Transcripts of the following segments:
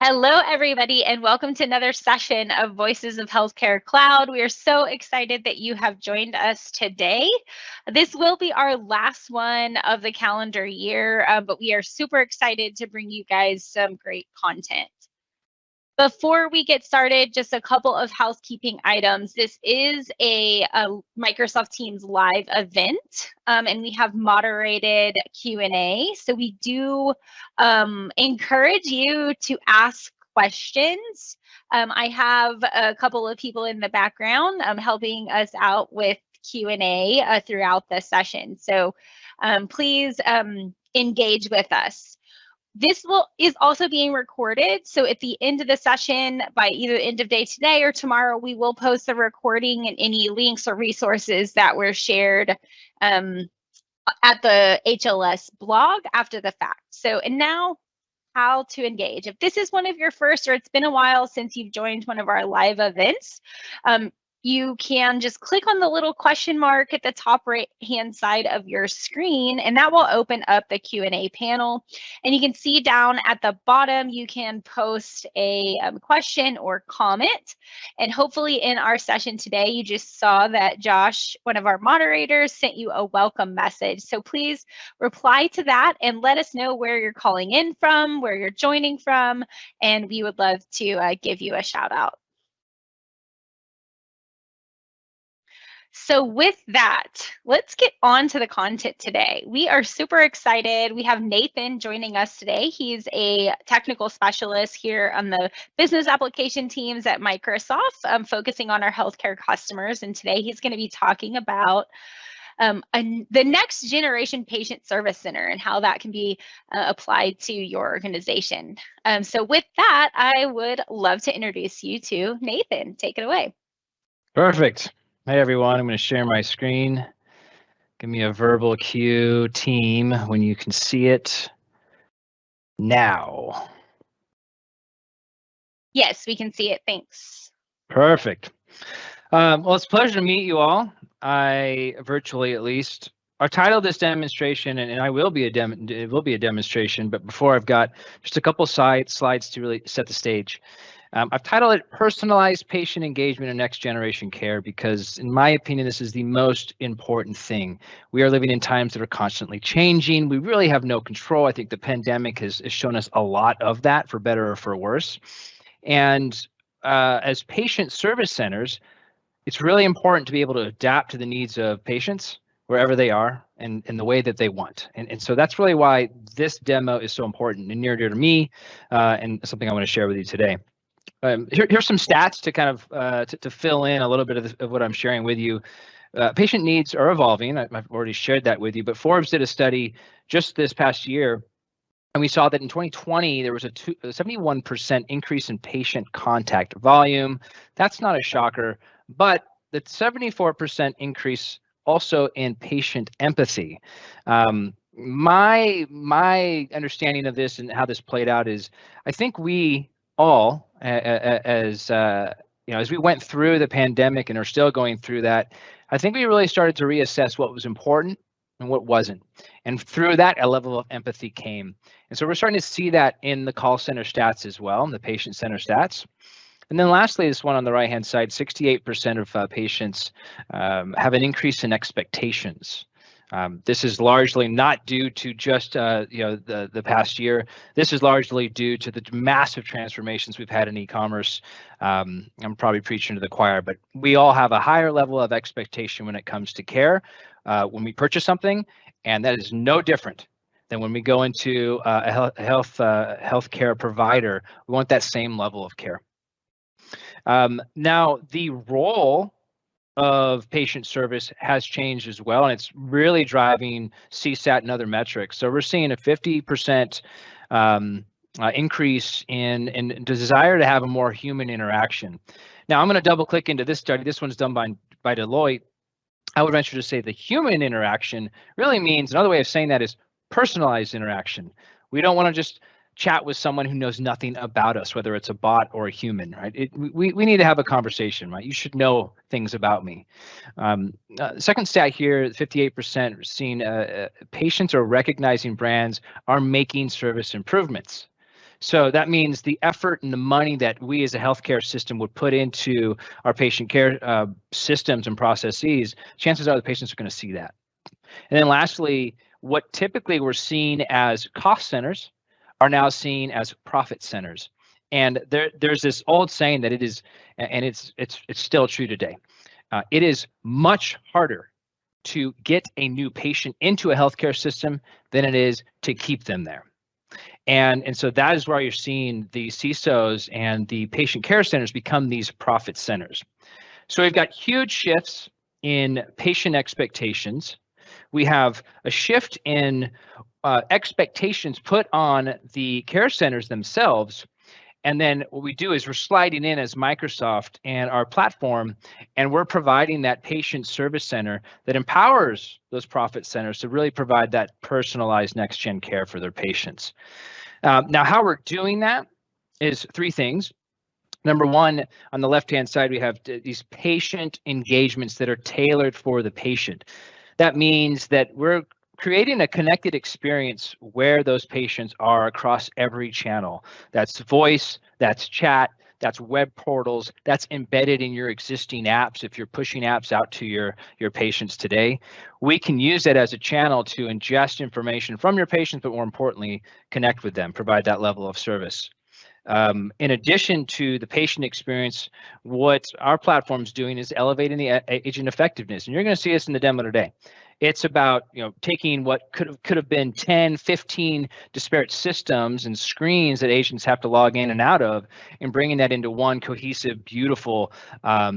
Hello, everybody, and welcome to another session of Voices of Healthcare Cloud. We are so excited that you have joined us today. This will be our last one of the calendar year, but we are super excited to bring you guys some great content. Before we get started, just a couple of housekeeping items. This is a Microsoft Teams live event, and we have moderated Q&A. So we do encourage you to ask questions. I have a couple of people in the background helping us out with Q&A throughout the session. So please engage with us. This is also being recorded. So at the end of the session, by either end of day today or tomorrow, we will post the recording and any links or resources that were shared at the HLS blog after the fact. So, and now how to engage. If this is one of your first, or it's been a while since you've joined one of our live events, you can just click on the little question mark at the top right-hand side of your screen, and that will open up the Q&A panel. And you can see down at the bottom, you can post a question or comment. And hopefully in our session today, you just saw that Josh, one of our moderators, sent you a welcome message. So please reply to that and let us know where you're calling in from, where you're joining from, and we would love to give you a shout out. So with that, let's get on to the content today. We are super excited. We have Nathan joining us today. He's a technical specialist here on the business application teams at Microsoft, focusing on our healthcare customers. And today he's going to be talking about the next generation patient service center and how that can be applied to your organization. So with that, I would love to introduce you to Nathan. Take it away. Perfect. Hey everyone, I'm going to share my screen. Give me a verbal cue, team, when you can see it now. Yes, we can see it. Thanks. Perfect. Well, it's a pleasure to meet you all. Virtually at least. Our title of this demonstration, and it will be a demonstration, but before I've got just a couple slides to really set the stage. I've titled it Personalized Patient Engagement in Next Generation Care because, in my opinion, this is the most important thing. We are living in times that are constantly changing. We really have no control. I think the pandemic has shown us a lot of that, for better or for worse. And as patient service centers, it's really important to be able to adapt to the needs of patients wherever they are and in the way that they want. And so that's really why this demo is so important and near and dear to me, and something I want to share with you today. Here's some stats to kind of to fill in a little bit of what I'm sharing with you. Patient needs are evolving. I've already shared that with you, but Forbes did a study just this past year, and we saw that in 2020, there was a 71% increase in patient contact volume. That's not a shocker, but the 74% increase also in patient empathy. My understanding of this and how this played out is, I think we all, as we went through the pandemic and are still going through that, I think we really started to reassess what was important and what wasn't. And through that, a level of empathy came. And so we're starting to see that in the call center stats as well, in the patient center stats. And then lastly, this one on the right-hand side, 68% of patients have an increase in expectations. This is largely not due to just the past year. This is largely due to the massive transformations we've had in e-commerce. I'm probably preaching to the choir, but we all have a higher level of expectation when it comes to care when we purchase something, and that is no different than when we go into a healthcare provider. We want that same level of care. Now, the role of patient service has changed as well, and it's really driving CSAT and other metrics. So we're seeing a 50% increase in desire to have a more human interaction. Now, I'm going to double click into this study. This one's done by Deloitte. I would venture to say the human interaction really means, another way of saying that is personalized interaction. We don't want to just chat with someone who knows nothing about us, whether it's a bot or a human, right? We need to have a conversation, right? You should know things about me. Second stat here, 58% seen patients are recognizing brands are making service improvements. So that means the effort and the money that we as a healthcare system would put into our patient care systems and processes, chances are the patients are going to see that. And then lastly, what typically we're seen as cost centers are now seen as profit centers. And there's this old saying that it is, and it's still true today. It is much harder to get a new patient into a healthcare system than it is to keep them there. And so that is why you're seeing the CISOs and the patient care centers become these profit centers. So we've got huge shifts in patient expectations. We have a shift in expectations put on the care centers themselves. And then what we do is we're sliding in as Microsoft and our platform, and we're providing that patient service center that empowers those profit centers to really provide that personalized next-gen care for their patients. Now, how we're doing that is three things. Number one, on the left-hand side, we have these patient engagements that are tailored for the patient. That means that we're creating a connected experience where those patients are across every channel. That's voice, that's chat, that's web portals, that's embedded in your existing apps. If you're pushing apps out to your patients today, we can use that as a channel to ingest information from your patients, but more importantly, connect with them, provide that level of service. In addition to the patient experience, what our platform's doing is elevating the agent effectiveness. And you're going to see this in the demo today. It's about, taking what could have been 10, 15 disparate systems and screens that agents have to log in and out of, and bringing that into one cohesive, beautiful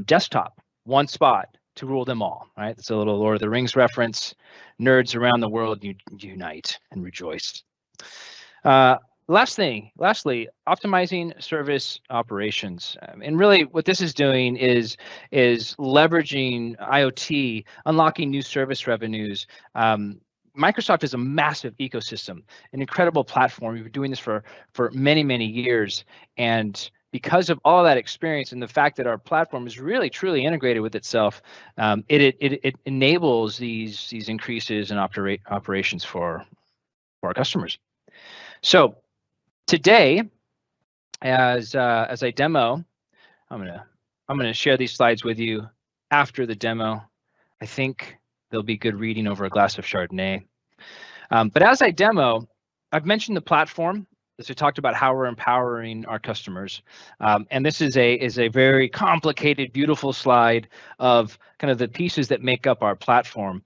desktop, one spot to rule them all, right? It's a little Lord of the Rings reference. Nerds around the world unite and rejoice. Lastly, optimizing service operations. And really what this is doing is leveraging IoT, unlocking new service revenues. Microsoft is a massive ecosystem, an incredible platform. We've been doing this for many, many years. And because of all that experience and the fact that our platform is really, truly integrated with itself, it enables these increases in operations for our customers. So today, as I demo, I'm gonna share these slides with you after the demo. I think they'll be good reading over a glass of Chardonnay. But as I demo, I've mentioned the platform. As we talked about how we're empowering our customers, and this is a very complicated, beautiful slide of kind of the pieces that make up our platform.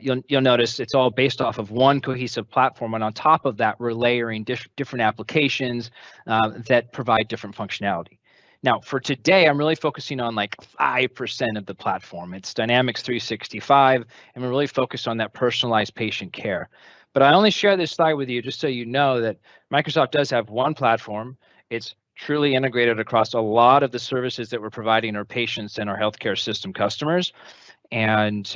You'll notice it's all based off of one cohesive platform, and on top of that, we're layering different applications that provide different functionality. Now, for today, I'm really focusing on like 5% of the platform. It's Dynamics 365, and we're really focused on that personalized patient care. But I only share this slide with you just so you know that Microsoft does have one platform. It's truly integrated across a lot of the services that we're providing our patients and our healthcare system customers. And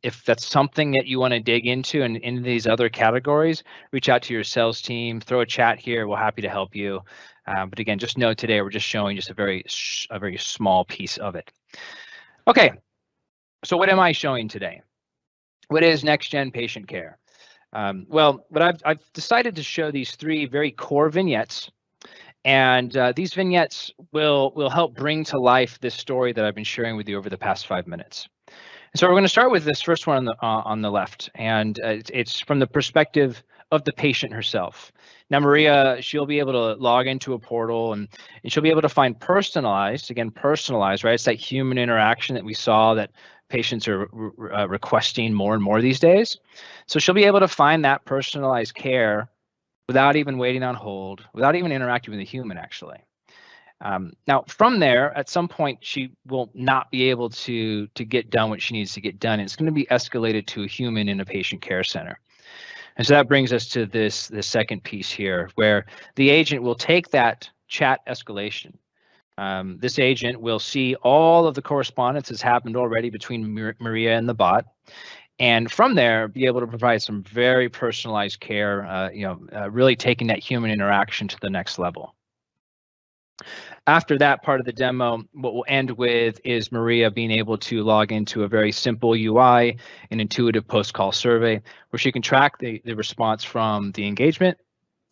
if that's something that you want to dig into and in these other categories, reach out to your sales team, throw a chat here. We're happy to help you. But again, just know today we're just showing just a very small piece of it. Okay, so what am I showing today? What is next-gen patient care? But I've decided to show these three very core vignettes, and these vignettes will help bring to life this story that I've been sharing with you over the past 5 minutes. So we're going to start with this first one on the left, and it's from the perspective of the patient herself. Now, Maria, she'll be able to log into a portal and she'll be able to find personalized, right? It's that human interaction that we saw that patients are requesting more and more these days. So she'll be able to find that personalized care without even waiting on hold, without even interacting with a human, actually. Now, from there, at some point, she will not be able to get done what she needs to get done. It's going to be escalated to a human in a patient care center. And so that brings us to this second piece here, where the agent will take that chat escalation. This agent will see all of the correspondence that's happened already between Maria and the bot, and from there be able to provide some very personalized care, really taking that human interaction to the next level. After that part of the demo, what we'll end with is Maria being able to log into a very simple UI, an intuitive post-call survey, where she can track the response from the engagement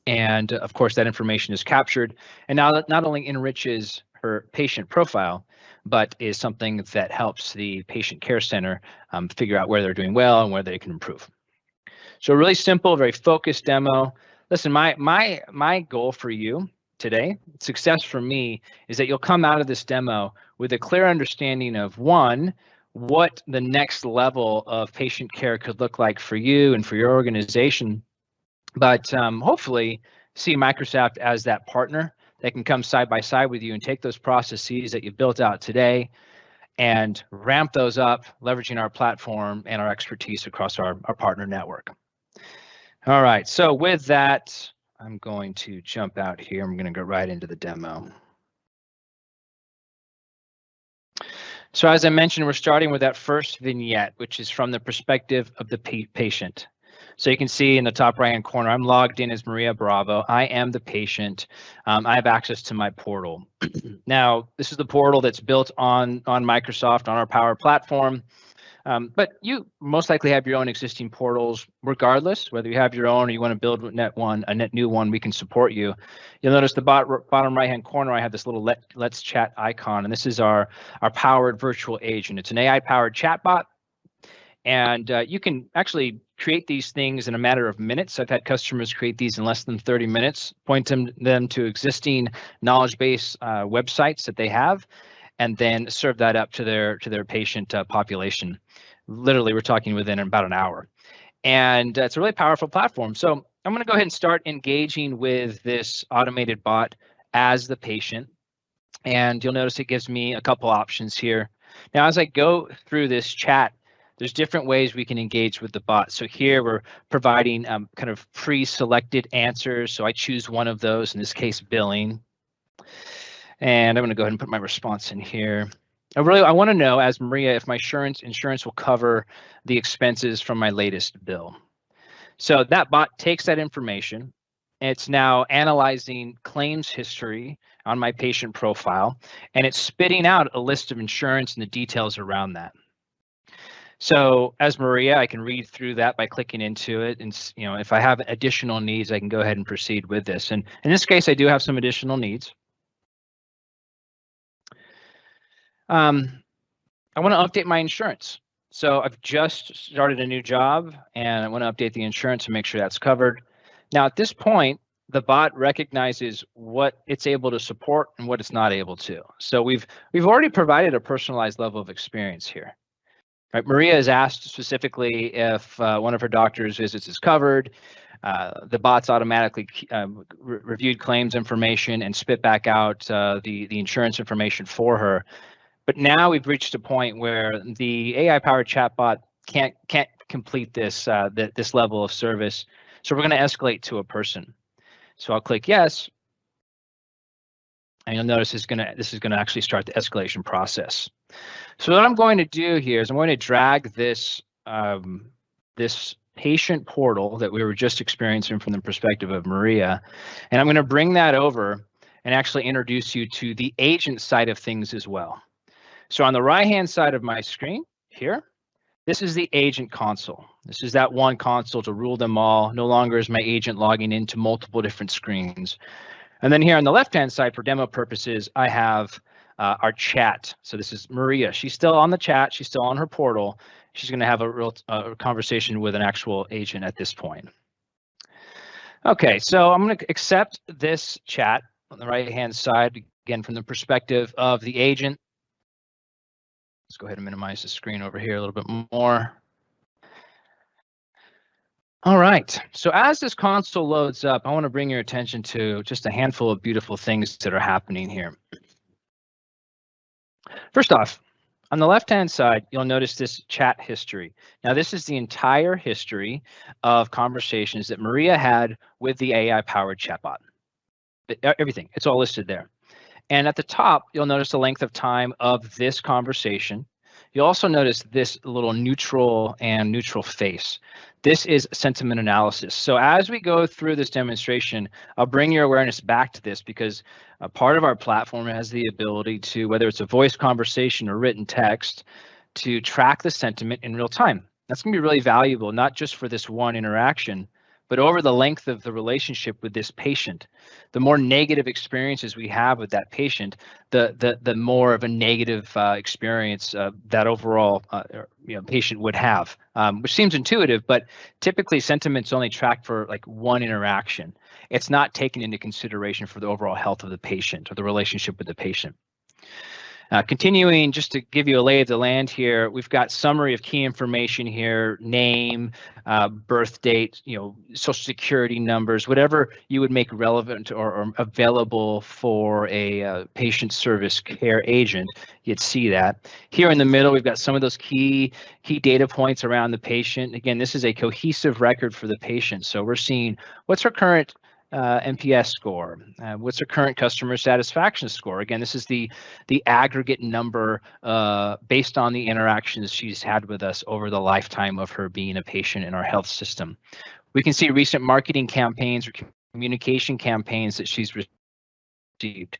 And of course, that information is captured and now that not only enriches her patient profile, but is something that helps the patient care center figure out where they're doing well and where they can improve. So really simple, very focused demo. Listen, my goal for you today, success for me, is that you'll come out of this demo with a clear understanding of, one, what the next level of patient care could look like for you and for your organization, but hopefully see Microsoft as that partner that can come side by side with you and take those processes that you've built out today and ramp those up, leveraging our platform and our expertise across our partner network. All right, so with that, I'm going to jump out here. I'm going to go right into the demo. So as I mentioned, we're starting with that first vignette, which is from the perspective of the patient. So you can see in the top right-hand corner, I'm logged in as Maria Bravo. I am the patient. I have access to my portal. Now, this is the portal that's built on Microsoft, on our Power Platform. But you most likely have your own existing portals, regardless, whether you have your own or you want to build a net new one, we can support you. You'll notice the bottom right-hand corner, I have this little Let's Chat icon, and this is our powered virtual agent. It's an AI-powered chatbot, and you can actually create these things in a matter of minutes. I've had customers create these in less than 30 minutes, point them to existing knowledge base websites that they have, and then serve that up to their patient population. Literally, we're talking within about an hour. And it's a really powerful platform. So I'm going to go ahead and start engaging with this automated bot as the patient. And you'll notice it gives me a couple options here. Now, as I go through this chat, there's different ways we can engage with the bot. So here we're providing kind of pre-selected answers. So I choose one of those, in this case, billing. And I'm going to go ahead and put my response in here. I want to know, as Maria, if my insurance will cover the expenses from my latest bill. So that bot takes that information. It's now analyzing claims history on my patient profile, and it's spitting out a list of insurance and the details around that. So as Maria, I can read through that by clicking into it. And if I have additional needs, I can go ahead and proceed with this. And in this case, I do have some additional needs. I want to update my insurance. So I've just started a new job and I want to update the insurance to make sure that's covered. Now at this point, the bot recognizes what it's able to support and what it's not able to. So we've already provided a personalized level of experience here. Right? Maria is asked specifically if one of her doctor's visits is covered. The bot's automatically reviewed claims information and spit back out the insurance information for her. But now we've reached a point where the AI-powered chatbot can't complete this this level of service. So we're going to escalate to a person. So I'll click yes, and you'll notice this is going to actually start the escalation process. So what I'm going to do here is I'm going to drag this this patient portal that we were just experiencing from the perspective of Maria, and I'm going to bring that over and actually introduce you to the agent side of things as well. So on the right-hand side of my screen here, this is the agent console. This is that one console to rule them all. No longer is my agent logging into multiple different screens. And then here on the left-hand side, for demo purposes, I have our chat. So this is Maria. She's still on the chat. She's still on her portal. She's going to have a real conversation with an actual agent at this point. Okay, so I'm going to accept this chat on the right-hand side, again, from the perspective of the agent. Let's go ahead and minimize the screen over here a little bit more. All right, so as this console loads up, I want to bring your attention to just a handful of beautiful things that are happening here. First off, on the left-hand side, you'll notice this chat history. Now, this is the entire history of conversations that Maria had with the AI-powered chatbot. Everything, it's all listed there. And at the top, you'll notice the length of time of this conversation. You'll also notice this little neutral and neutral face. This is sentiment analysis. So as we go through this demonstration, I'll bring your awareness back to this because a part of our platform has the ability to, whether it's a voice conversation or written text, to track the sentiment in real time. That's going to be really valuable, not just for this one interaction, But over the length of the relationship with this patient, the more negative experiences we have with that patient, the more of a negative experience that overall patient would have, which seems intuitive, but typically sentiments only track for like one interaction. It's not taken into consideration for the overall health of the patient or the relationship with the patient. Continuing, just to give you a lay of the land here, we've got summary of key information here: name, birth date, social security numbers, whatever you would make relevant or available for a patient service care agent. You'd see that. Here in the middle, we've got some of those key data points around the patient. Again, this is a cohesive record for the patient. So we're seeing what's her current NPS score, what's her current customer satisfaction score. Again, this is the aggregate number based on the interactions she's had with us over the lifetime of her being a patient in our health system. We can see recent marketing campaigns or communication campaigns that she's received.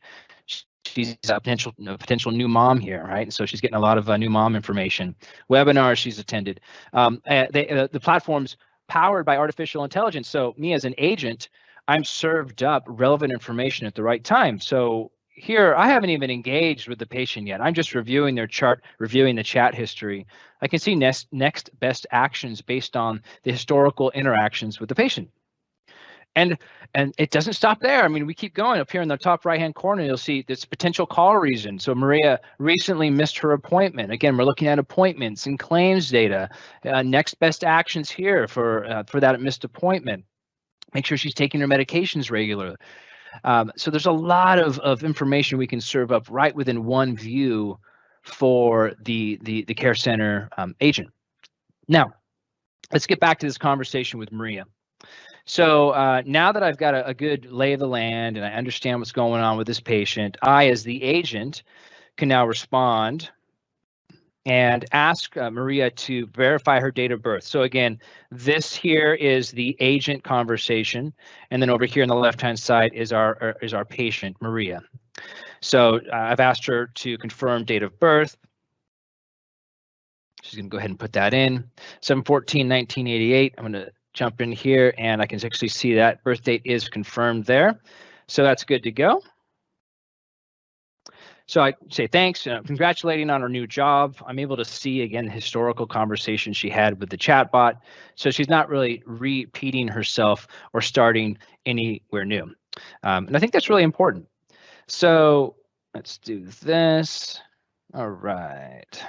She's a potential new mom here, right? So she's getting a lot of new mom information. Webinars she's attended. The platform's powered by artificial intelligence. So me as an agent, I'm served up relevant information at the right time. So here, I haven't even engaged with the patient yet. I'm just reviewing their chart, reviewing the chat history. I can see next best actions based on the historical interactions with the patient. And it doesn't stop there. I mean, we keep going. Up here in the top right-hand corner, you'll see this potential call reason. So Maria recently missed her appointment. Again, we're looking at appointments and claims data. Next best actions here for that missed appointment. Make sure she's taking her medications regularly. So there's a lot of information we can serve up right within one view for the care center agent. Now, let's get back to this conversation with Maria. So now that I've got a good lay of the land and I understand what's going on with this patient, I, as the agent, can now respond and ask Maria to verify her date of birth. So again, this here is the agent conversation, and then over here on the left-hand side is our patient, Maria. So I've asked her to confirm date of birth. She's going to go ahead and put that in, 7/14/1988. I'm going to jump in here, and I can actually see that birth date is confirmed there. So that's good to go. So I say thanks, congratulating on her new job. I'm able to see, again, the historical conversation she had with the chatbot. So she's not really repeating herself or starting anywhere new. And I think that's really important. So let's do this. All right.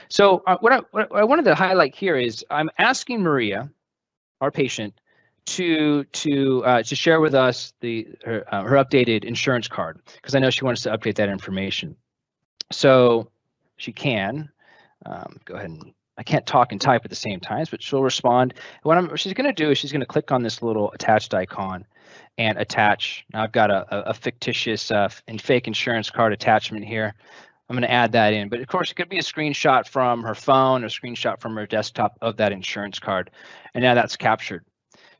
So what I wanted to highlight here is I'm asking Maria, our patient, to share with us her updated insurance card, because I know she wants to update that information. So she can go ahead and, I can't talk and type at the same time, but she'll respond. What she's going to do is she's going to click on this little attached icon and attach. Now I've got a fictitious and fake insurance card attachment here. I'm going to add that in, but of course it could be a screenshot from her phone or a screenshot from her desktop of that insurance card, and now that's captured.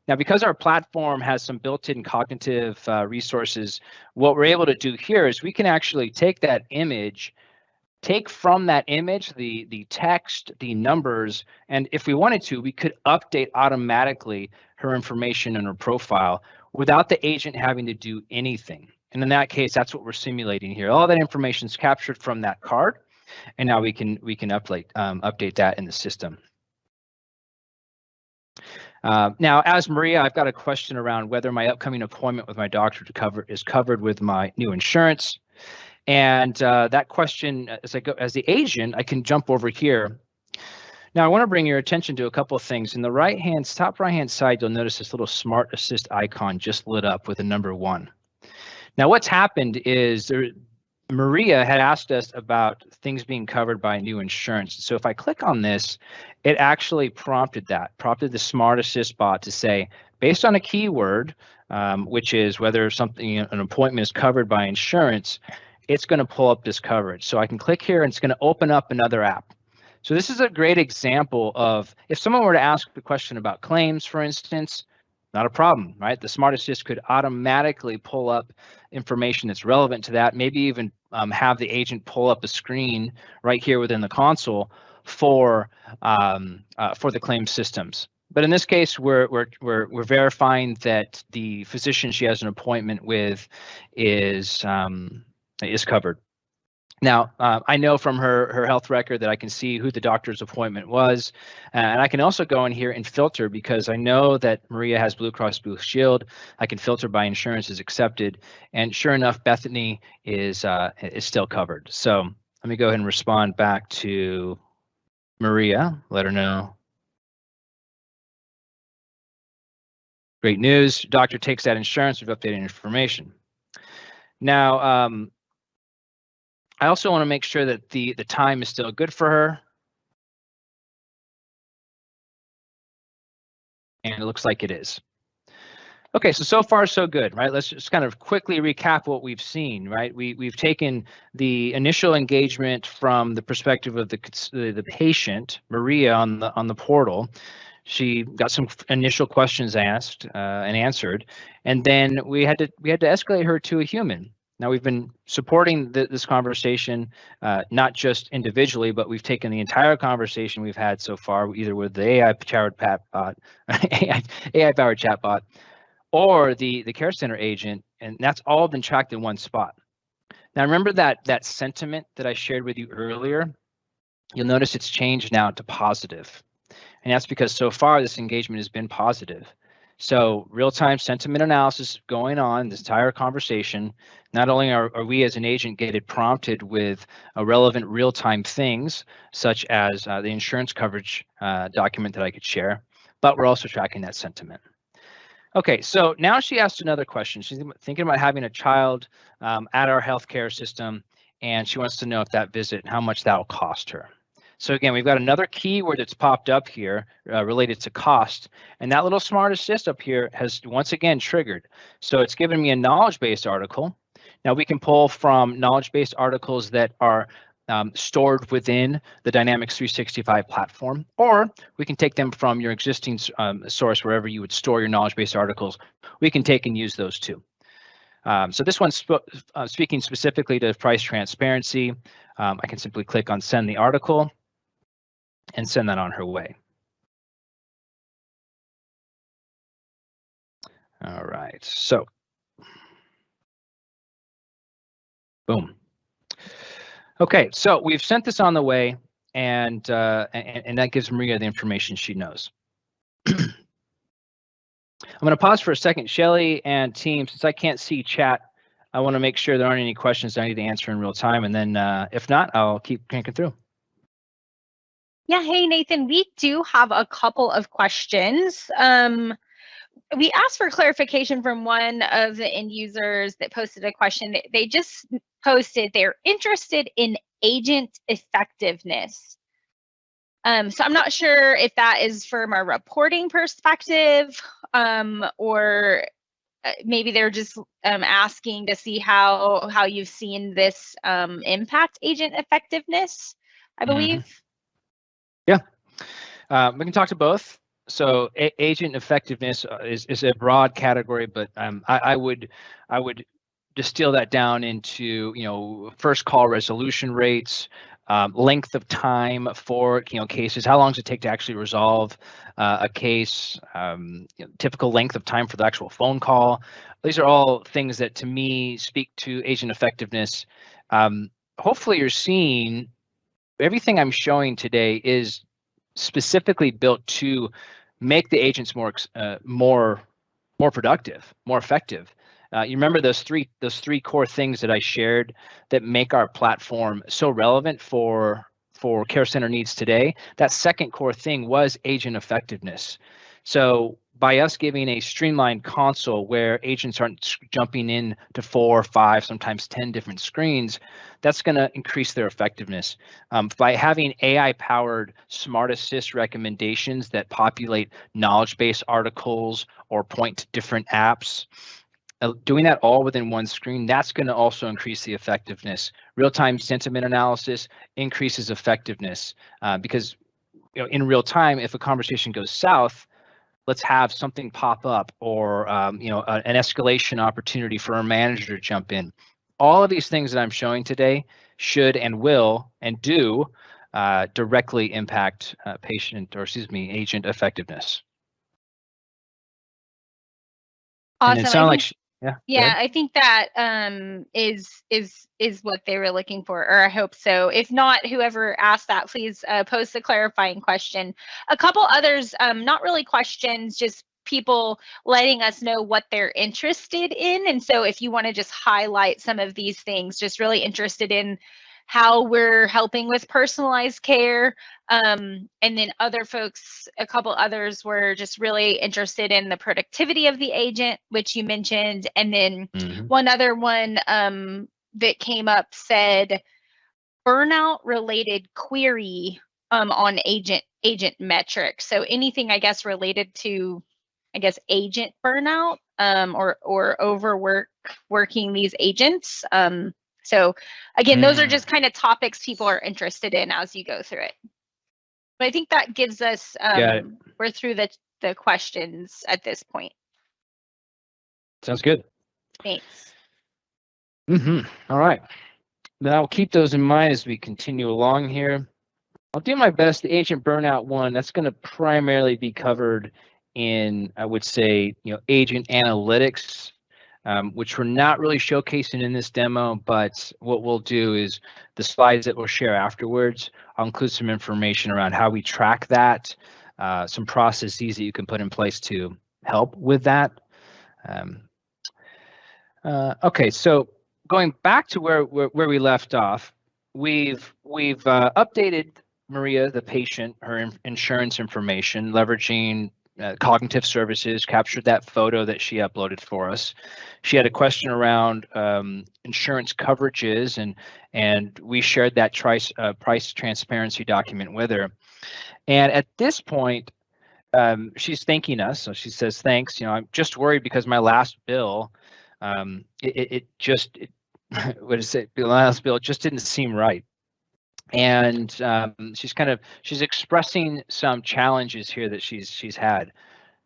Now, because our platform has some built-in cognitive resources, what we're able to do here is we can actually take that image, take from that image the text, the numbers, and if we wanted to, we could update automatically her information in her profile without the agent having to do anything. And in that case, that's what we're simulating here. All that information is captured from that card, and now we can update that in the system. Now, as Maria, I've got a question around whether my upcoming appointment with my doctor is covered with my new insurance. And that question, as the agent, I can jump over here. Now, I want to bring your attention to a couple of things. In the top right-hand side, you'll notice this little Smart Assist icon just lit up with a number 1. Now, what's happened is Maria had asked us about things being covered by new insurance. So if I click on this, it actually prompted the Smart Assist bot to say, based on a keyword, which is whether an appointment is covered by insurance, it's going to pull up this coverage. So I can click here and it's going to open up another app. So this is a great example of if someone were to ask the question about claims, for instance, not a problem, right? The Smart Assist could automatically pull up information that's relevant to that, maybe even have the agent pull up a screen right here within the console for the claim systems. But in this case, we're verifying that the physician she has an appointment with is covered. Now, I know from her health record that I can see who the doctor's appointment was, and I can also go in here and filter because I know that Maria has Blue Cross Blue Shield. I can filter by insurance is accepted, and sure enough, Bethany is still covered. So let me go ahead and respond back to Maria. Let her know. Great news. Doctor takes that insurance with updated information. Now, I also want to make sure that the time is still good for her. And it looks like it is. Okay, so far so good, right? Let's just kind of quickly recap what we've seen, right? We've taken the initial engagement from the perspective of the patient, Maria, on the portal. She got some initial questions asked and answered, and then we had to escalate her to a human. Now we've been supporting this conversation, not just individually, but we've taken the entire conversation we've had so far, either with the AI-powered chatbot, or the care center agent, and that's all been tracked in one spot. Now remember that sentiment that I shared with you earlier? You'll notice it's changed now to positive, and that's because so far this engagement has been positive. So real-time sentiment analysis going on this entire conversation. Not only are we as an agent getting prompted with relevant real-time things, such as the insurance coverage document that I could share, but we're also tracking that sentiment. Okay, so now she asked another question. She's thinking about having a child at our healthcare system, and she wants to know if that visit, how much that will cost her. So again, we've got another keyword that's popped up here related to cost, and that little smart assist up here has once again triggered. So it's given me a knowledge-based article. Now we can pull from knowledge-based articles that are stored within the Dynamics 365 platform, or we can take them from your existing source wherever you would store your knowledge-based articles. We can take and use those too. So this one's speaking specifically to price transparency. I can simply click on send the article and send that on her way. All right, so boom. Okay, so we've sent this on the way, and that gives Maria the information she knows. I'm going to pause for a second. Shelly and team, since I can't see chat, I want to make sure there aren't any questions I need to answer in real time, and then if not, I'll keep cranking through. Yeah, hey, Nathan, we do have a couple of questions. We asked for clarification from one of the end users that posted a question. They just posted they're interested in agent effectiveness. So I'm not sure if that is from a reporting perspective, or maybe they're just asking to see how you've seen this impact agent effectiveness, I believe. Yeah, we can talk to both. So agent effectiveness is a broad category, but I would distill that down into first call resolution rates, length of time for cases. How long does it take to actually resolve a case? Typical length of time for the actual phone call. These are all things that to me speak to agent effectiveness. Hopefully, you're seeing everything I'm showing today is specifically built to make the agents more productive, more effective. You remember those three core things that I shared that make our platform so relevant for care center needs today. That second core thing was agent effectiveness. So by us giving a streamlined console where agents aren't jumping in to 4, 5, sometimes 10 different screens, that's going to increase their effectiveness. By having AI-powered Smart Assist recommendations that populate knowledge-based articles or point to different apps, doing that all within one screen, that's going to also increase the effectiveness. Real-time sentiment analysis increases effectiveness because in real time, if a conversation goes south, let's have something pop up or an escalation opportunity for a manager to jump in. All of these things that I'm showing today should and will and do directly impact agent effectiveness. Awesome. And it sounded like yeah, I think that is what they were looking for, or I hope so. If not, whoever asked that, please post a clarifying question. A couple others, not really questions, just people letting us know what they're interested in. And so if you want to just highlight some of these things, just really interested in how we're helping with personalized care. And then other folks, a couple others were just really interested in the productivity of the agent, which you mentioned. And then one other one that came up said burnout related query on agent metrics. So anything, I guess, related to, agent burnout or working these agents. So again, those are just kind of topics people are interested in as you go through it. But I think that gives us, we're through the questions at this point. Sounds good. Thanks. All right. Then I'll keep those in mind as we continue along here. I'll do my best. The agent burnout one, that's going to primarily be covered in, I would say, agent analytics, which we're not really showcasing in this demo, but what we'll do is the slides that we'll share afterwards, I'll include some information around how we track that, some processes that you can put in place to help with that. Okay, so going back to where we left off, we've updated Maria, the patient, her insurance information, leveraging cognitive services, captured that photo that she uploaded for us. She had a question around insurance coverages, and we shared that price transparency document with her. And at this point, she's thanking us. So she says, "Thanks. I'm just worried because my last bill, what is it? The last bill just didn't seem right." And she's expressing some challenges here that she's had.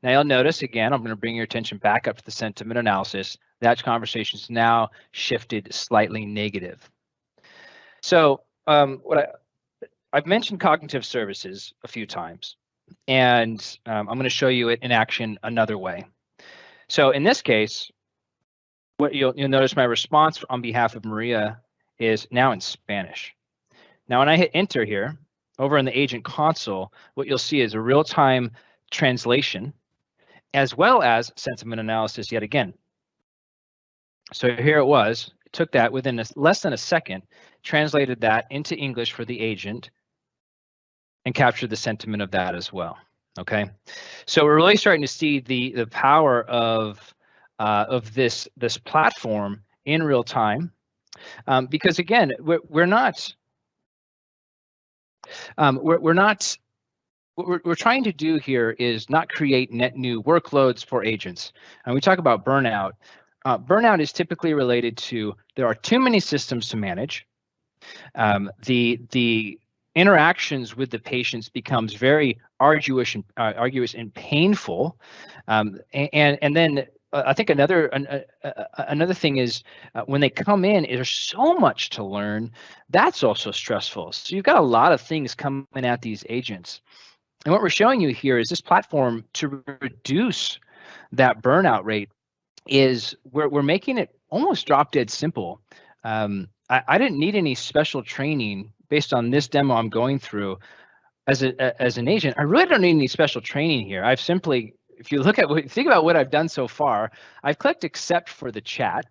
Now you'll notice, again, I'm going to bring your attention back up to the sentiment analysis. That conversation is now shifted slightly negative. So I've mentioned cognitive services a few times, and I'm going to show you it in action another way. So in this case, what you'll notice my response on behalf of Maria is now in Spanish. Now, when I hit enter here, over in the agent console, what you'll see is a real-time translation, as well as sentiment analysis yet again. So here it was. It took that within less than a second, translated that into English for the agent, and captured the sentiment of that as well. Okay, so we're really starting to see the power of this platform in real time, because again, what we're trying to do here is not create net new workloads for agents. And we talk about burnout. Burnout is typically related to there are too many systems to manage. The interactions with the patients becomes very arduous and painful. And then I think another thing is when they come in, there's so much to learn. That's also stressful. So you've got a lot of things coming at these agents. And what we're showing you here is this platform to reduce that burnout rate is we're making it almost drop dead simple. I didn't need any special training based on this demo I'm going through as an agent. I really don't need any special training here. I've simply, if you think about what I've done so far, I've clicked accept for the chat.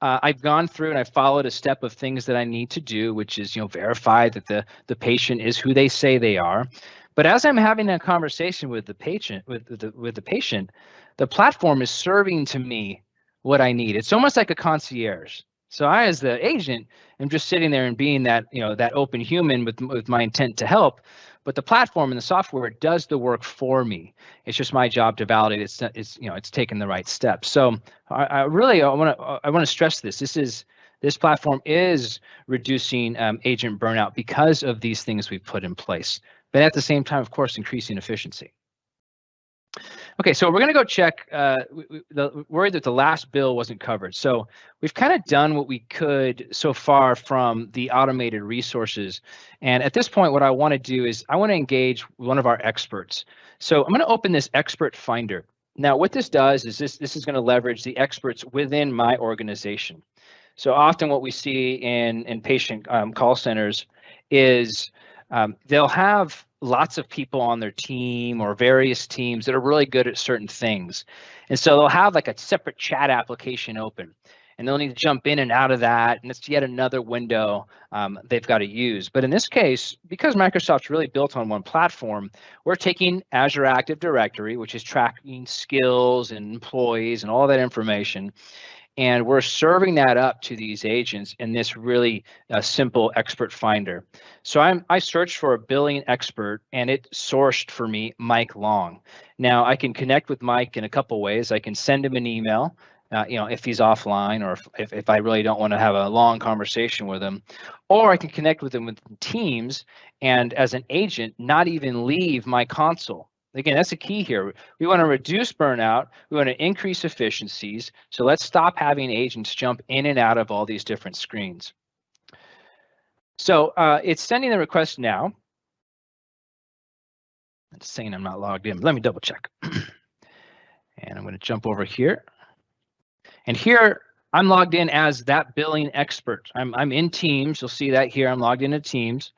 I've gone through and I've followed a step of things that I need to do, which is verify that the patient is who they say they are. But as I'm having a conversation with the patient, the platform is serving to me what I need. It's almost like a concierge. So I, as the agent, am just sitting there and being that that open human with my intent to help. But the platform and the software does the work for me. It's just my job to validate it's taking the right steps. So I want to stress this. This platform is reducing agent burnout because of these things we've put in place, but at the same time, of course, increasing efficiency. Okay, so we're going to go check. Worried that the last bill wasn't covered. So we've kind of done what we could so far from the automated resources. And at this point, what I want to do is I want to engage one of our experts. So I'm going to open this expert finder. Now, what this does is this is going to leverage the experts within my organization. So often what we see in patient call centers is they'll have lots of people on their team or various teams that are really good at certain things. And so they'll have like a separate chat application open and they'll need to jump in and out of that. And it's yet another window they've got to use. But in this case, because Microsoft's really built on one platform, we're taking Azure Active Directory, which is tracking skills and employees and all that information. And we're serving that up to these agents in this really simple expert finder. So I searched for a billing expert and it sourced for me Mike Long. Now I can connect with Mike in a couple ways. I can send him an email, if he's offline or if I really don't want to have a long conversation with him, or I can connect with him with Teams and as an agent, not even leave my console. Again, that's the key here. We want to reduce burnout. We want to increase efficiencies. So let's stop having agents jump in and out of all these different screens. So it's sending the request now. It's saying I'm not logged in. Let me double check. And I'm going to jump over here. And here I'm logged in as that billing expert. I'm in Teams. You'll see that here. I'm logged into Teams.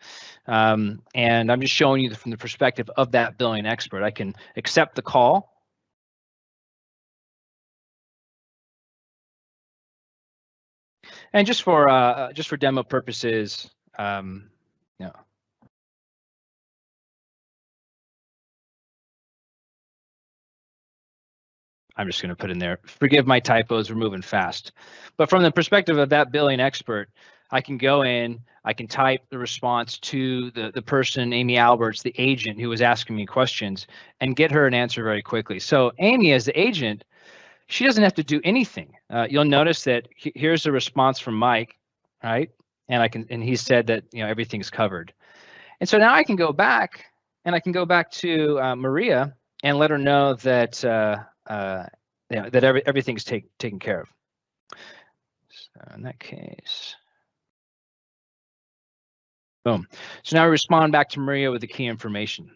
And I'm just showing you from the perspective of that billing expert. I can accept the call. And just for demo purposes, I'm just going to put in there, forgive my typos, we're moving fast. But from the perspective of that billing expert, I can go in, I can type the response to the person, Amy Alberts, the agent who was asking me questions, and get her an answer very quickly. So Amy, as the agent, she doesn't have to do anything. You'll notice that here's the response from Mike, right? And he said that everything's covered. And so now I can go back and I can go back to Maria and let her know that everything's taken care of. So in that case, boom. So now we respond back to Maria with the key information.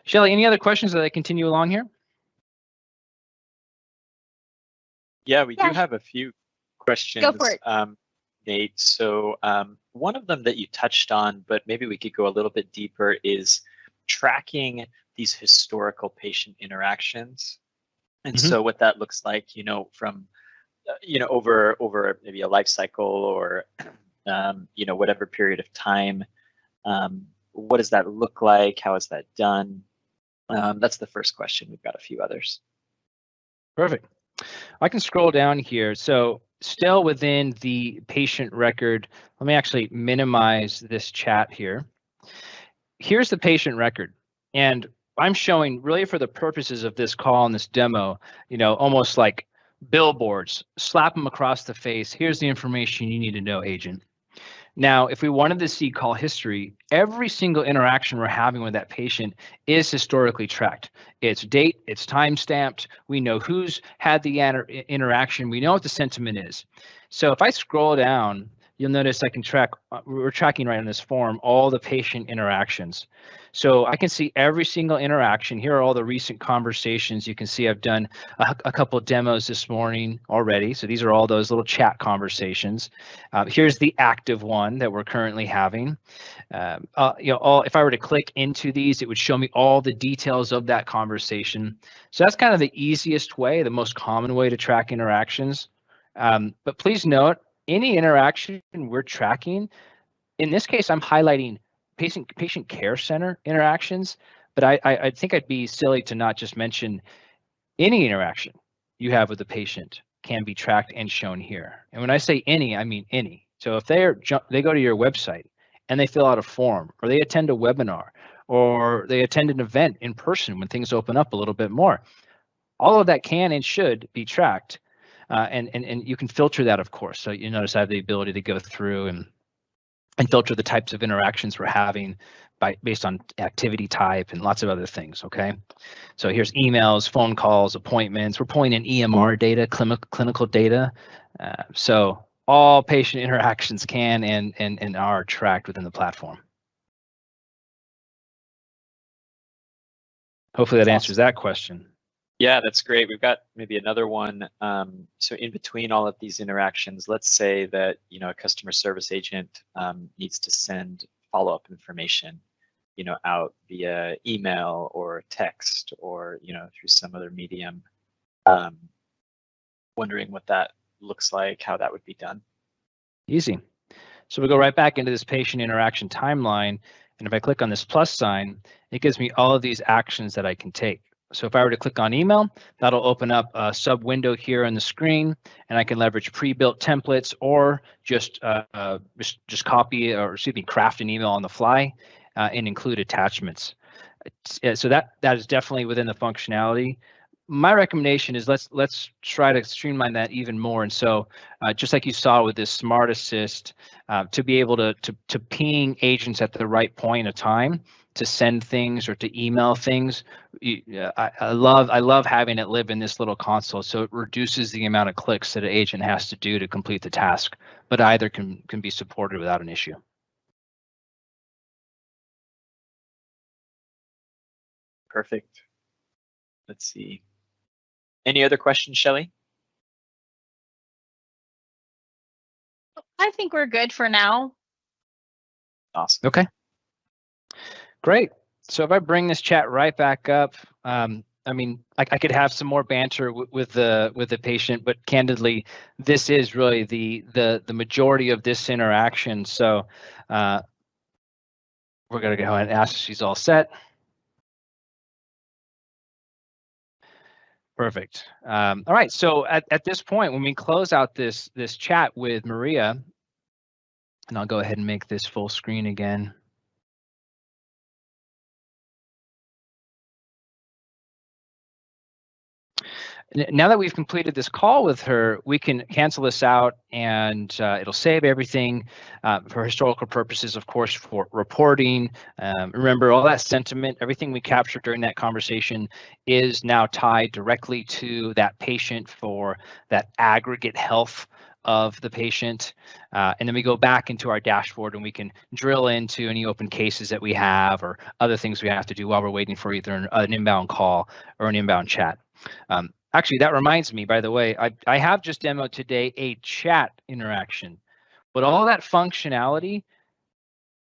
Shelly, any other questions as I continue along here? Yeah, we do have a few questions. Go for it. Nate. So one of them that you touched on, but maybe we could go a little bit deeper, is tracking these historical patient interactions. And so what that looks like, from, over maybe a life cycle or, whatever period of time. What does that look like? How is that done? That's the first question. We've got a few others. Perfect. I can scroll down here. So still within the patient record, let me actually minimize this chat here. Here's the patient record. And I'm showing, really for the purposes of this call and this demo, almost like billboards, slap them across the face. Here's the information you need to know, agent. Now, if we wanted to see call history, every single interaction we're having with that patient is historically tracked. It's date, it's time stamped. We know who's had the interaction. We know what the sentiment is. So if I scroll down, you'll notice I can track, we're tracking right in this form, all the patient interactions. So I can see every single interaction. Here are all the recent conversations. You can see I've done a couple of demos this morning already. So these are all those little chat conversations. Here's the active one that we're currently having. If I were to click into these, it would show me all the details of that conversation. So that's kind of the easiest way, the most common way to track interactions. But please note, any interaction we're tracking, in this case, I'm highlighting patient care center interactions, but I think I'd be silly to not just mention any interaction you have with the patient can be tracked and shown here. And when I say any, I mean any. So if they go to your website and they fill out a form, or they attend a webinar, or they attend an event in person when things open up a little bit more, all of that can and should be tracked. And you can filter that, of course. So you notice I have the ability to go through and filter the types of interactions we're having based on activity type and lots of other things, okay? So here's emails, phone calls, appointments. We're pulling in EMR data, clinical data. So all patient interactions can and are tracked within the platform. Hopefully that answers that question. Yeah, that's great. We've got maybe another one. So in between all of these interactions, let's say that a customer service agent needs to send follow-up information, out via email or text or through some other medium. Wondering what that looks like, how that would be done. Easy. So we go right back into this patient interaction timeline, and if I click on this plus sign, it gives me all of these actions that I can take. So if I were to click on email, that'll open up a sub window here on the screen, and I can leverage pre-built templates or just copy or craft an email on the fly and include attachments. So that is definitely within the functionality. My recommendation is let's try to streamline that even more. And so just like you saw with this Smart Assist, to be able to ping agents at the right point of time, to send things or to email things. I love having it live in this little console, so it reduces the amount of clicks that an agent has to do to complete the task, but either can be supported without an issue. Perfect. Let's see. Any other questions, Shelley? I think we're good for now. Awesome. Okay. Great. So if I bring this chat right back up, I mean, I could have some more banter with the patient, but candidly, this is really the majority of this interaction. So we're going to go ahead and ask if she's all set. Perfect. All right. So at this point, when we close out this chat with Maria, and I'll go ahead and make this full screen again. Now that we've completed this call with her, we can cancel this out, and it'll save everything for historical purposes, of course, for reporting. Remember, all that sentiment, everything we captured during that conversation is now tied directly to that patient for that aggregate health of the patient. And then we go back into our dashboard and we can drill into any open cases that we have or other things we have to do while we're waiting for either an inbound call or an inbound chat. Actually, that reminds me, by the way, I have just demoed today a chat interaction, but all that functionality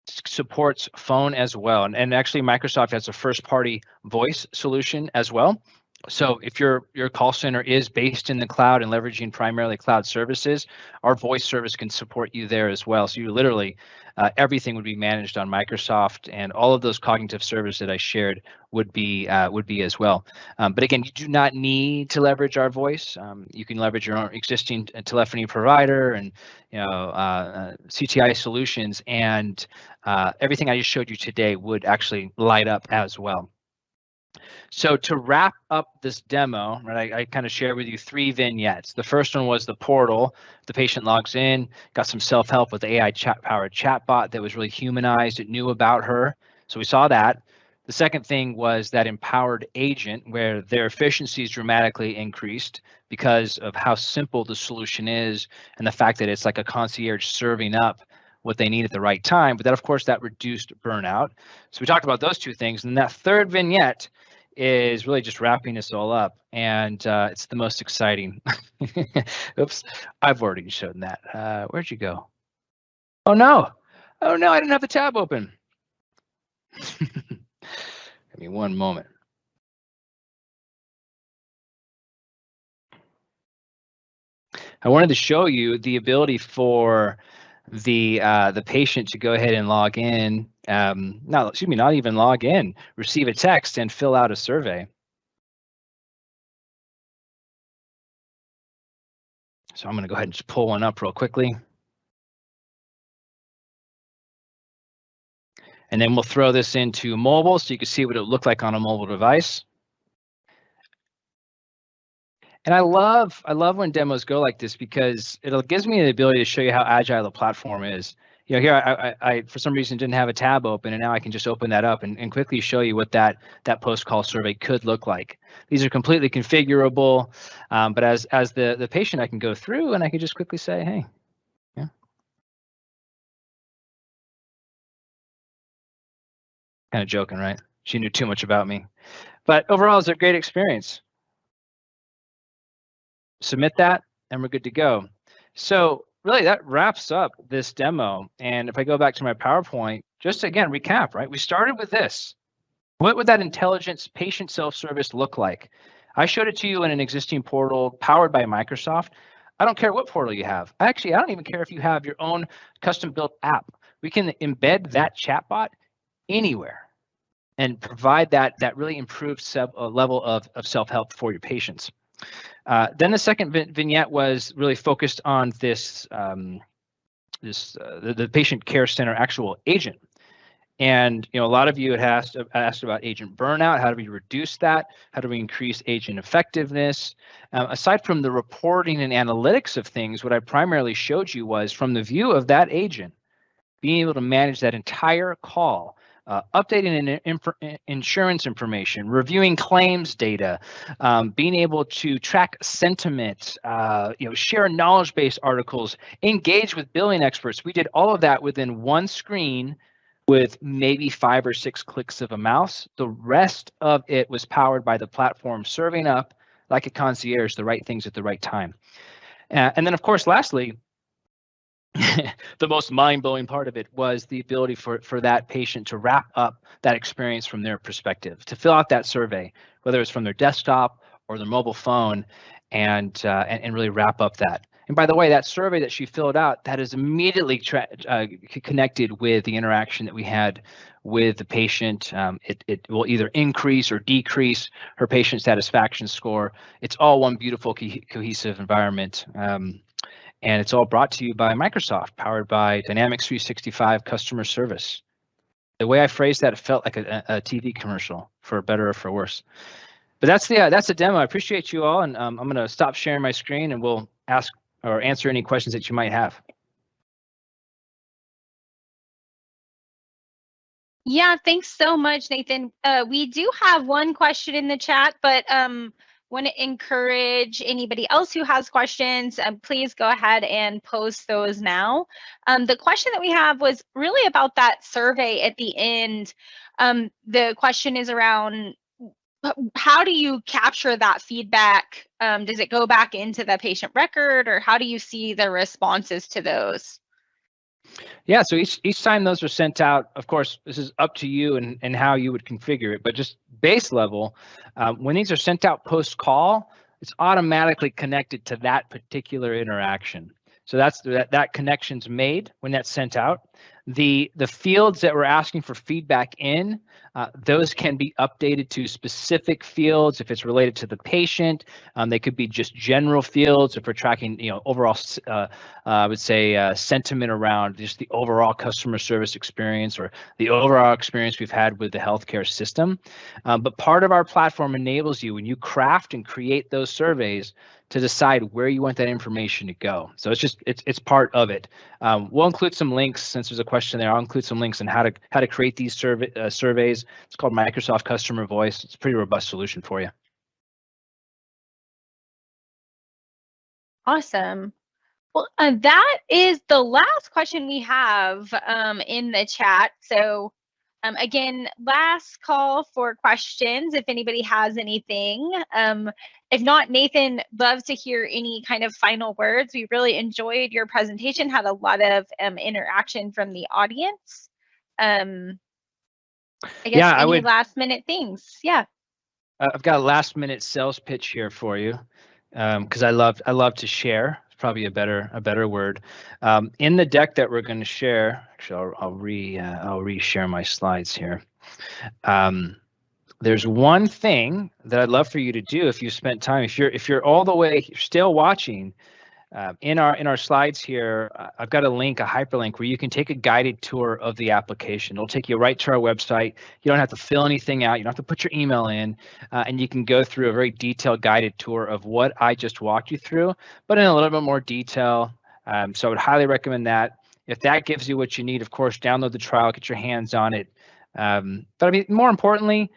supports phone as well. And actually, Microsoft has a first-party voice solution as well. So if your call center is based in the cloud and leveraging primarily cloud services, our voice service can support you there as well. So you literally, everything would be managed on Microsoft, and all of those cognitive services that I shared would be as well. But again, you do not need to leverage our voice. You can leverage your own existing telephony provider and CTI solutions, and everything I just showed you today would actually light up as well. So to wrap up this demo, right, I kind of shared with you 3 vignettes. The first one was the portal. The patient logs in, got some self-help with the AI powered chatbot that was really humanized. It knew about her. So we saw that. The second thing was that empowered agent where their efficiency is dramatically increased because of how simple the solution is and the fact that it's like a concierge serving up what they need at the right time. But that, of course, that reduced burnout. So we talked about those 2 things. And that third vignette is really just wrapping this all up, and it's the most exciting. Oops, I've already shown that. Where'd you go? Oh no, I didn't have the tab open. Give me one moment. I wanted to show you the ability for the patient to go ahead and log in. Not even log in, receive a text and fill out a survey. So I'm going to go ahead and just pull one up real quickly. And then we'll throw this into mobile so you can see what it looked like on a mobile device. And I love when demos go like this because it gives me the ability to show you how agile the platform is. you know, here I for some reason didn't have a tab open, and now I can just open that up and quickly show you what that post-call survey could look like. These are completely configurable, but as the patient, I can go through and I can just quickly say, hey, yeah. Kind of joking, right? She knew too much about me, but overall, it's a great experience. Submit that, and we're good to go. So really, that wraps up this demo. And if I go back to my PowerPoint, just to, again, recap, right? We started with this. What would that intelligence patient self-service look like? I showed it to you in an existing portal powered by Microsoft. I don't care what portal you have. Actually, I don't even care if you have your own custom-built app. We can embed that chatbot anywhere and provide that really improved level of self-help for your patients. Then the second vignette was really focused on this, the patient care center actual agent. And a lot of you had asked about agent burnout. How do we reduce that? How do we increase agent effectiveness? Aside from the reporting and analytics of things, what I primarily showed you was from the view of that agent, being able to manage that entire call, updating insurance information, reviewing claims data, being able to track sentiment, share knowledge-based articles, engage with billing experts. We did all of that within one screen with maybe 5 or 6 clicks of a mouse. The rest of it was powered by the platform serving up like a concierge the right things at the right time. And then, of course, lastly, the most mind-blowing part of it was the ability for that patient to wrap up that experience from their perspective, to fill out that survey, whether it's from their desktop or their mobile phone, and really wrap up that. And by the way, that survey that she filled out, that is immediately connected with the interaction that we had with the patient. It will either increase or decrease her patient satisfaction score. It's all one beautiful cohesive environment. And it's all brought to you by Microsoft, powered by Dynamics 365 customer service. The way I phrased that, it felt like a TV commercial, for better or for worse. But that's the demo. I appreciate you all, and I'm going to stop sharing my screen, and we'll ask or answer any questions that you might have. Yeah, thanks so much, Nathan. We do have one question in the chat, but want to encourage anybody else who has questions, please go ahead and post those now. The question that we have was really about that survey at the end. The question is around, how do you capture that feedback? Does it go back into the patient record, or how do you see the responses to those? Yeah, so each time those are sent out, of course, this is up to you and how you would configure it, but just base level, when these are sent out post-call, it's automatically connected to that particular interaction. So that's that connection's made when that's sent out. The fields that we're asking for feedback in, those can be updated to specific fields if it's related to the patient. They could be just general fields if we're tracking, overall, I would say sentiment around just the overall customer service experience or the overall experience we've had with the healthcare system. But part of our platform enables you, when you craft and create those surveys, to decide where you want that information to go. So it's part of it. We'll include some links, since there's a question there. I'll include some links on how to create these surveys. It's called Microsoft Customer Voice. It's a pretty robust solution for you. Awesome. Well, that is the last question we have in the chat. So again, last call for questions if anybody has anything. If not, Nathan, love to hear any kind of final words. We really enjoyed your presentation, had a lot of interaction from the audience. I guess any last minute things. Yeah. I've got a last minute sales pitch here for you, because I love to share. It's probably a better word. In the deck that we're going to share, actually I'll re-share my slides here. There's one thing that I'd love for you to do if you spent time, if you're all the way, you're still watching, in our slides here, I've got a hyperlink where you can take a guided tour of the application. It'll take you right to our website. You don't have to fill anything out. You don't have to put your email in, and you can go through a very detailed guided tour of what I just walked you through, but in a little bit more detail. So I would highly recommend that. If that gives you what you need, of course, download the trial, get your hands on it. But I mean, more importantly,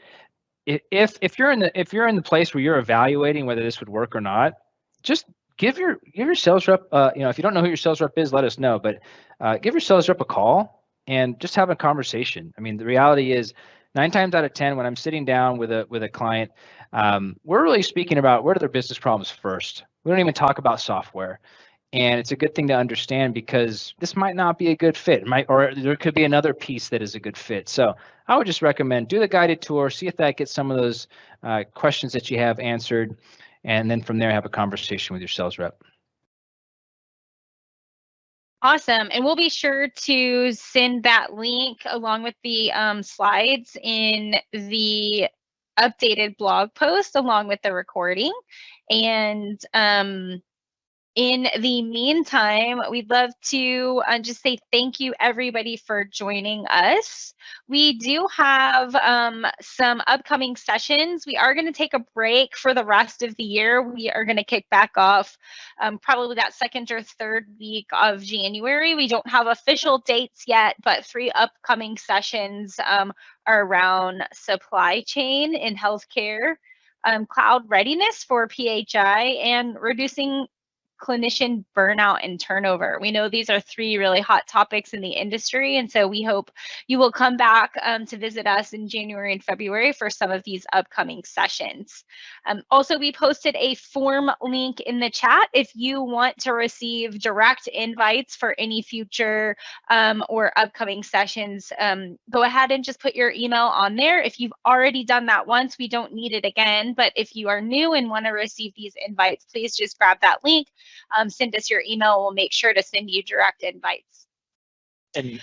if you're in the place where you're evaluating whether this would work or not, just give your sales rep, if you don't know who your sales rep is, let us know. But give your sales rep a call and just have a conversation. I mean, the reality is 9 times out of 10, when I'm sitting down with a client, we're really speaking about what are their business problems first. We don't even talk about software. And it's a good thing to understand because this might not be a good fit, or there could be another piece that is a good fit. So I would just recommend do the guided tour, see if that gets some of those questions that you have answered, and then from there have a conversation with your sales rep. Awesome. And we'll be sure to send that link along with the slides in the updated blog post along with the recording. And in the meantime, we'd love to just say thank you, everybody, for joining us. We do have some upcoming sessions. We are going to take a break for the rest of the year. We are going to kick back off probably that second or third week of January. We don't have official dates yet, but 3 upcoming sessions are around supply chain in healthcare, cloud readiness for PHI, and reducing clinician burnout and turnover. We know these are 3 really hot topics in the industry, and so we hope you will come back to visit us in January and February for some of these upcoming sessions. Also, we posted a form link in the chat if you want to receive direct invites for any future or upcoming sessions. Go ahead and just put your email on there. If you've already done that once, we don't need it again, but if you are new and want to receive these invites, please just grab that link. Send us your email. We'll make sure to send you direct invites. And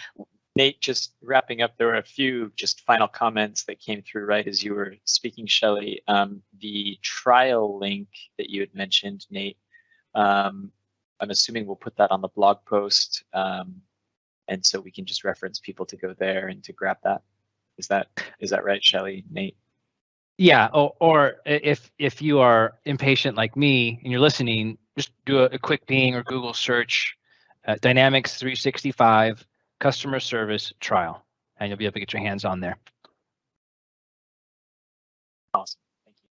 Nate, just wrapping up, there were a few just final comments that came through right as you were speaking, Shelley. The trial link that you had mentioned, Nate, I'm assuming we'll put that on the blog post, and so we can just reference people to go there and to grab that. Is that right, Shelley, Nate? Yeah, or if you are impatient like me and you're listening, just do a quick Bing or Google search, Dynamics 365 customer service trial, and you'll be able to get your hands on there. Awesome, thank you.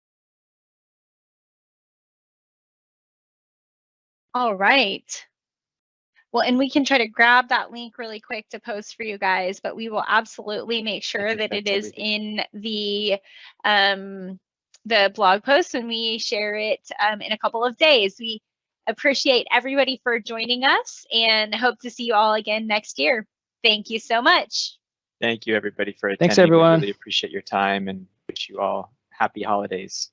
All right. Well, and we can try to grab that link really quick to post for you guys, but we will absolutely make sure that it is in the blog post when we share it in a couple of days. We appreciate everybody for joining us and hope to see you all again next year. Thank you so much. Thank you, everybody, for attending. Thanks, everyone. We really appreciate your time and wish you all happy holidays.